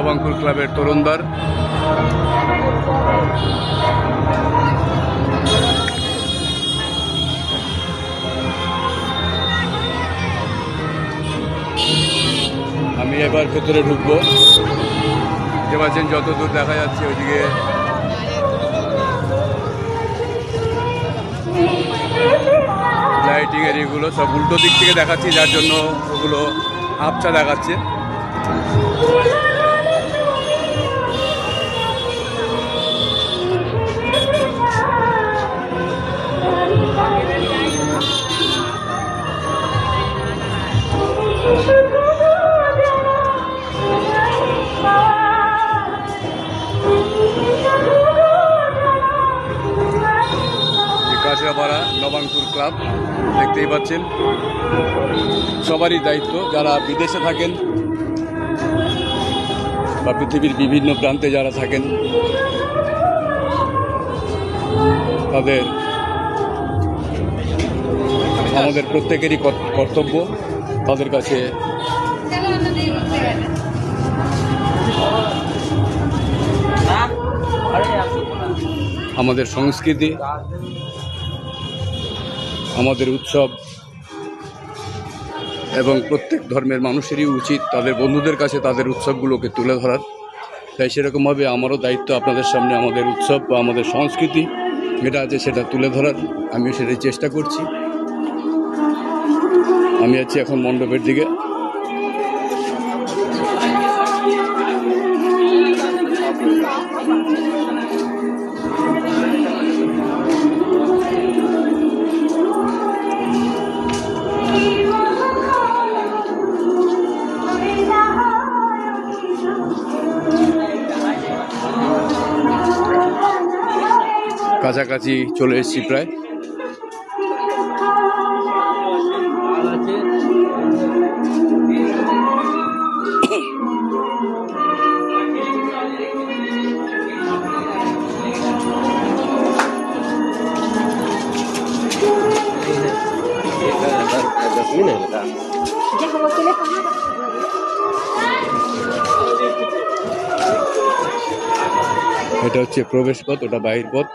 নবাঙ্কুর ক্লাবের তরুণদল। আমি এবার ভেতরে ঢুকবো। দেখতে পাচ্ছেন যত দূর দেখা যাচ্ছে ওইদিকে লাইটিং এরিয়াগুলো সব উল্টো দিক থেকে দেখাচ্ছি, যার জন্য ওগুলো আবছা দেখাচ্ছে। কাঁচরাপাড়া নবাঙ্কুর ক্লাব দেখতেই পাচ্ছেন, সবারই দায়িত্ব যারা বিদেশে থাকেন বা পৃথিবীর বিভিন্ন প্রান্তে যারা থাকেন তাদের আমাদের প্রত্যেকেরই কর্তব্য তাদের কাছে আমাদের সংস্কৃতি, আমাদের উৎসব এবং প্রত্যেক ধর্মের মানুষেরই উচিত তাদের বন্ধুদের কাছে তাদের উৎসবগুলোকে তুলে ধরার। তাই সেরকমভাবে আমারও দায়িত্ব আপনাদের সামনে আমাদের উৎসব বা আমাদের সংস্কৃতি যেটা আছে সেটা তুলে ধরার। আমিও সেটাই চেষ্টা করছি। আমি আছি এখন মণ্ডপের দিকে। কাছাকাছি চলে এসেছি প্রায়। এটা হচ্ছে প্রবেশ পথ, ওটা বাহির পথ।